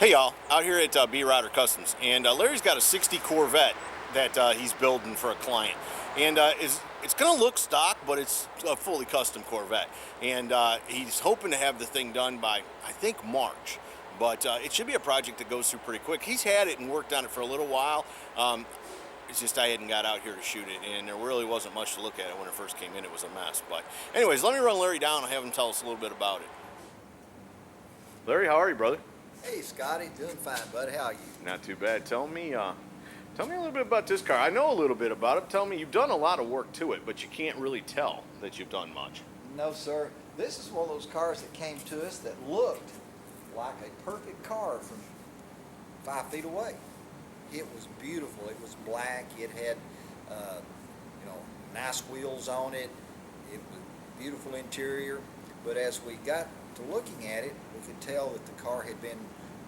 Hey y'all, out here at B Rider Customs, and Larry's got a '60 Corvette that he's building for a client, and it's going to look stock, but it's a fully custom Corvette, and he's hoping to have the thing done by I think March, but it should be a project that goes through pretty quick. He's had it and worked on it for a little while. It's just I hadn't got out here to shoot it, and there really wasn't much to look at it when it first came in. It was a mess, but anyways, let me run Larry down and have him tell us a little bit about it. Larry, how are you, brother? Hey, Scotty, doing fine, bud. How are you? Not too bad. Tell me a little bit about this car. I know a little bit about it. Tell me, you've done a lot of work to it, but you can't really tell that you've done much. No, sir. This is one of those cars that came to us that looked like a perfect car from 5 feet away. It was beautiful. It was black. It had, nice wheels on it. It was beautiful interior. But as we got to looking at it, we could tell that the car had been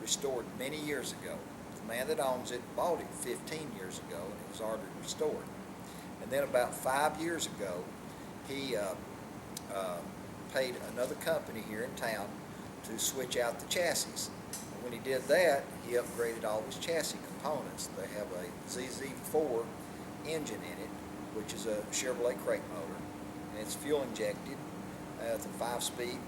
restored many years ago. The man that owns it bought it 15 years ago, and it was already restored. And then about 5 years ago, he paid another company here in town to switch out the chassis. And when he did that, he upgraded all his chassis components. They have a ZZ4 engine in it, which is a Chevrolet crate motor, and it's fuel injected with a 5-speed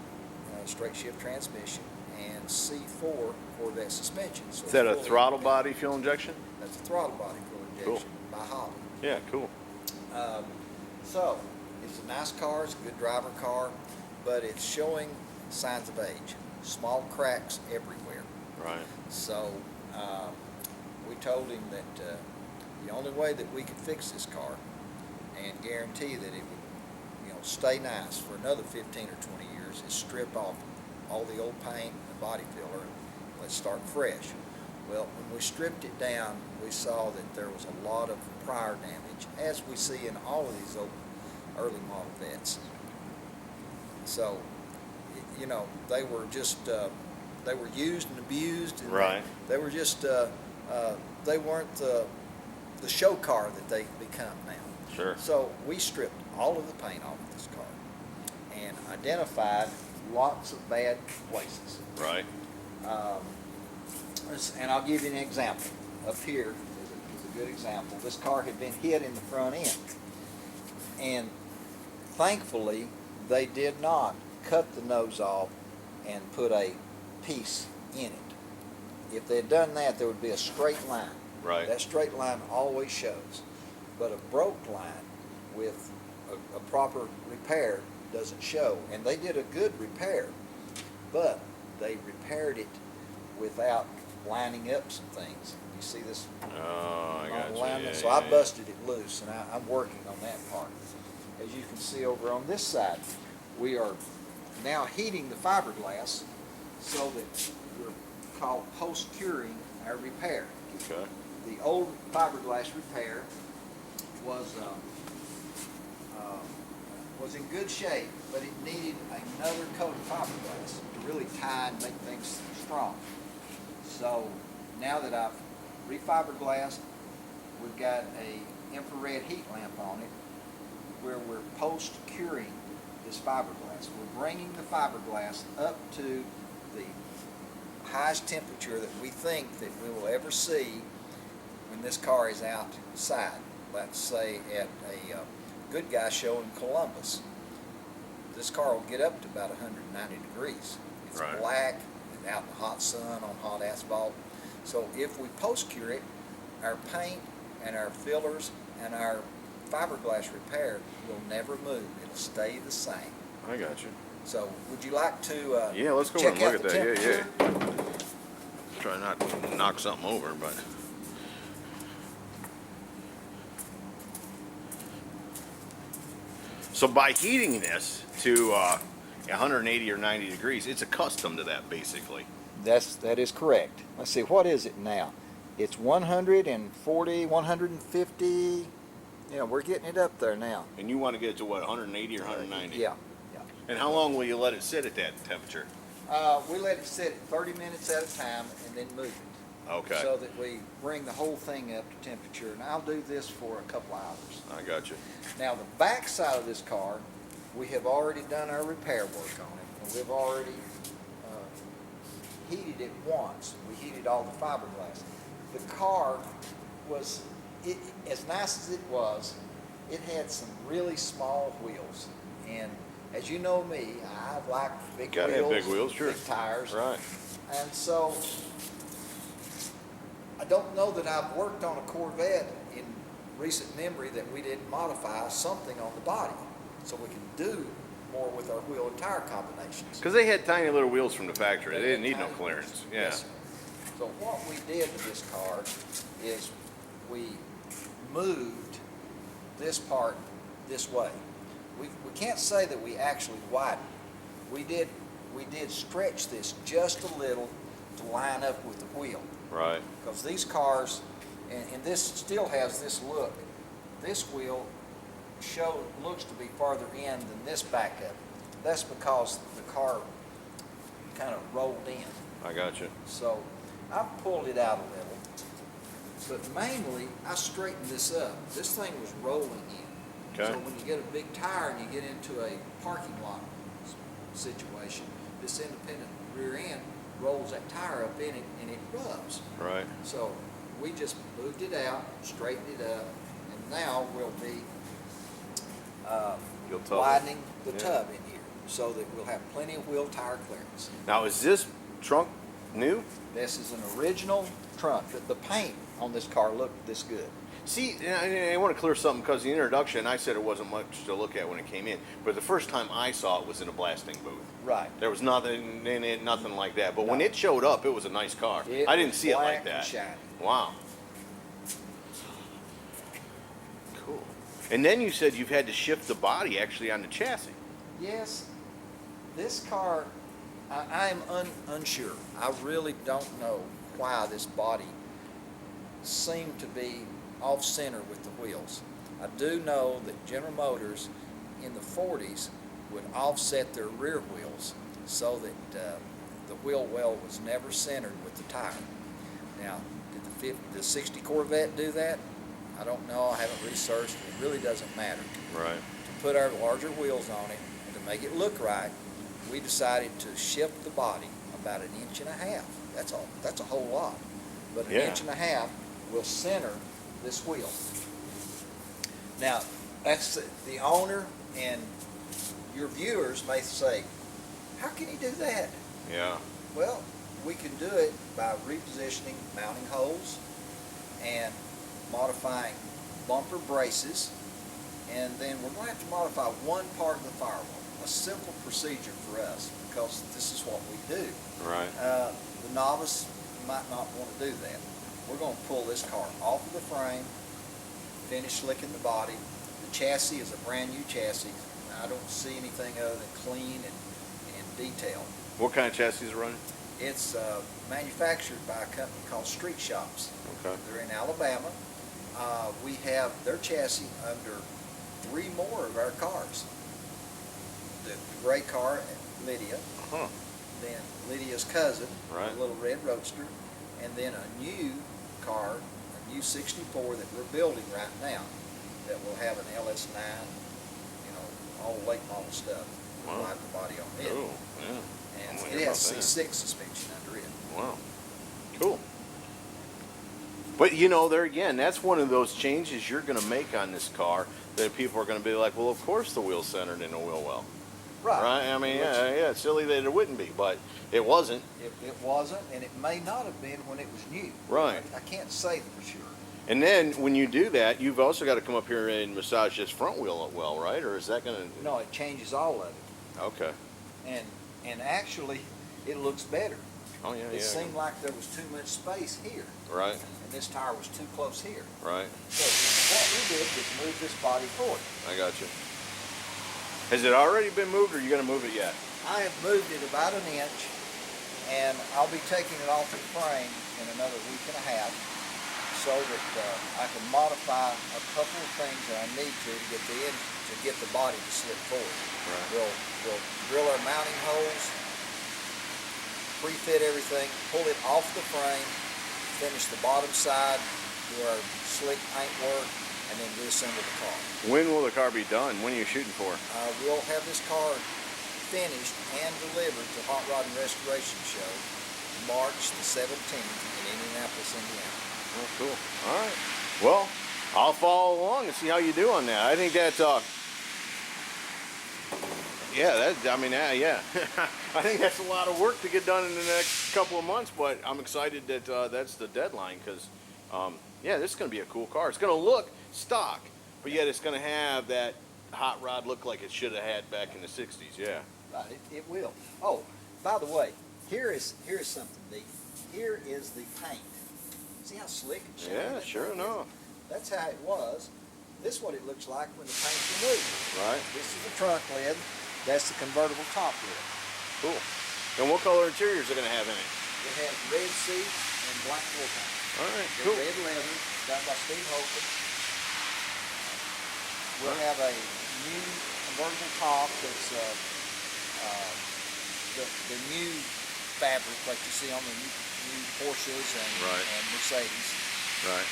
straight shift transmission and C4 Corvette suspension. So is that a throttle body fuel injection? That's a throttle body fuel injection by Holly. Yeah, cool. So it's a nice car, it's a good driver car, but it's showing signs of age. Small cracks everywhere. Right. So we told him that the only way that we could fix this car and guarantee that it would stay nice for another 15 or 20 years is strip off all the old paint and body filler and let's start fresh. Well, when we stripped it down, we saw that there was a lot of prior damage, as we see in all of these old early model Vettes. So, they were just they were used and abused, and right. They were just they weren't the show car that they've become now. Sure. So we stripped all of the paint off of this car and identified lots of bad places. Right. And I'll give you an example. Up here is a good example. This car had been hit in the front end, and thankfully they did not cut the nose off and put a piece in it. If they had done that, there would be a straight line. Right. That straight line always shows, but a broke line with a proper repair doesn't show. And they did a good repair, but they repaired it without lining up some things. You see this? Oh, I got you. Yeah, so I busted it loose, and I'm working on that part. As you can see over on this side, we are now heating the fiberglass so that we're called post-curing our repair. Okay. The old fiberglass repair was in good shape, but it needed another coat of fiberglass to really tie and make things strong. So now that I've refiberglassed, we've got a infrared heat lamp on it where we're post-curing this fiberglass. We're bringing the fiberglass up to the highest temperature that we think that we will ever see when this car is outside. Let's say at a good guy show in Columbus. This car will get up to about 190 degrees. It's right. Black, and out in the hot sun on hot asphalt. So if we post-cure it, our paint and our fillers and our fiberglass repair will never move. It'll stay the same. I got you. So would you like to yeah, let's go check and look out at the that. temperature? Yeah. Try not to knock something over, but. So by heating this to 180 or 90 degrees, it's accustomed to that basically. That is correct. Let's see, what is it now? It's 140, 150. We're getting it up there now. And you want to get it to what, 180 or 190? Yeah. And how long will you let it sit at that temperature? We let it sit at 30 minutes at a time and then move it. Okay. So that we bring the whole thing up to temperature. And I'll do this for a couple hours. I got you. Now the back side of this car, we have already done our repair work on it. And we've already heated it once. We heated all the fiberglass. The car was, as nice as it was, it had some really small wheels. And as you know me, I like big Gotta wheels, have big wheels, sure. big tires. Right. And so I don't know that I've worked on a Corvette in recent memory that we didn't modify something on the body so we can do more with our wheel and tire combinations. Because they had tiny little wheels from the factory. They didn't had need no tiny clearance. wheels. Yeah. Yes, sir. So what we did with this car is we moved this part this way. We can't say that we actually widened. We did stretch this just a little to line up with the wheel. Right. Because these cars, and this still has this look, this wheel looks to be farther in than this backup. That's because the car kind of rolled in. I got you. So I pulled it out a little, but mainly I straightened this up. This thing was rolling in. Okay. So when you get a big tire and you get into a parking lot situation, this independent rear end rolls that tire up in it and it rubs. Right. So we just moved it out, straightened it up, and now we'll be You'll tub it. widening the Yeah. tub in here so that we'll have plenty of wheel tire clearance. Now, is this trunk new? This is an original trunk. The paint on this car looked this good. See, I want to clear something because the introduction, I said it wasn't much to look at when it came in. But the first time I saw it was in a blasting booth. Right. There was nothing in it, nothing like that. But when No. it showed up, it was a nice car. It I didn't was see it like black and that. shiny. Wow. Cool. And then you said you've had to shift the body actually on the chassis. Yes, this car, I am unsure. I really don't know why this body seemed to be off-center with the wheels. I do know that General Motors in the 40s would offset their rear wheels so that the wheel well was never centered with the tire. Now, did the 60 Corvette do that? I don't know. I haven't researched. It really doesn't matter. Right. To put our larger wheels on it and to make it look right, we decided to shift the body about 1.5 inches. That's all. That's a whole lot. But 1.5 inches will center this wheel. Now, that's the owner and your viewers may say, how can you do that? Yeah. Well, we can do it by repositioning mounting holes and modifying bumper braces, and then we're going to have to modify one part of the firewall. A simple procedure for us because this is what we do. Right. The novice might not want to do that. We're going to pull this car off of the frame, finish slicking the body. The chassis is a brand new chassis. I don't see anything other than clean and detailed. What kind of chassis is it running? It's manufactured by a company called Street Shops. Okay. They're in Alabama. We have their chassis under 3 more of our cars. The gray car, Lydia, Huh. then Lydia's cousin, Right. a little red roadster, and then a new car, a new 64 that we're building right now that will have an LS9, all late model stuff. Wow. Ride the body on it. Cool. Yeah. And I'm gonna it hear has about that. C6 suspension under it. Wow. Cool. But there again, that's one of those changes you're going to make on this car that people are going to be like, well, of course the wheel's centered in a wheel well. Right? I mean, yeah, it's silly that it wouldn't be, but it wasn't. It wasn't, and it may not have been when it was new. Right. I can't say for sure. And then when you do that, you've also got to come up here and massage this front wheel well, right? Or is that going to... No, it changes all of it. Okay. And actually, it looks better. Oh, yeah, It seemed like there was too much space here, Right, and this tire was too close here. right. So what we did was move this body forward. I got you. Has it already been moved, or are you going to move it yet? I have moved it about 1 inch, and I'll be taking it off the frame in another 1.5 weeks so that I can modify a couple of things that I need to get the body to slip forward. Right. We'll drill our mounting holes, pre-fit everything, pull it off the frame, finish the bottom side, do our slick paint work, and then reassemble the car. When will the car be done? When are you shooting for? We'll have this car finished and delivered to Hot Rod and Restoration Show March the 17th in Indianapolis, Indiana. Oh, cool. All right. Well, I'll follow along and see how you do on that. I think that, yeah, yeah. I think that's a lot of work to get done in the next couple of months, but I'm excited that that's the deadline because, yeah, this is going to be a cool car. It's going to look stock, but yet it's going to have that hot rod look like it should have had back in the 60s, yeah. Right, it will. Oh, by the way, here is something neat. Here is the paint. See how slick and shiny Yeah, that sure paint is? enough. That's how it was. This is what it looks like when the paint's removed. Right. This is the trunk lid. That's the convertible top lid. Cool. And what color interiors are going to have in it? It has red seats and black floor paint. All right, They're cool. red leather, done by Steve Holcomb. We'll have a new convertible top that's the new fabric like you see on the new Porsches and Mercedes. Right.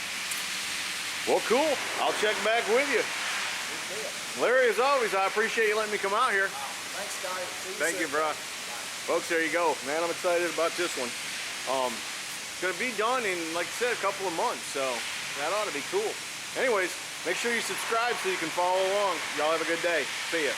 Well, cool. I'll check back with you. Good deal. Larry, as always, I appreciate you letting me come out here. Thanks, Scotty. See Thank you, soon. bro. Bye. Folks, there you go. Man, I'm excited about this one. It's going to be done in, like I said, a couple of months, so that ought to be cool. Anyways, make sure you subscribe so you can follow along. Y'all have a good day. See ya.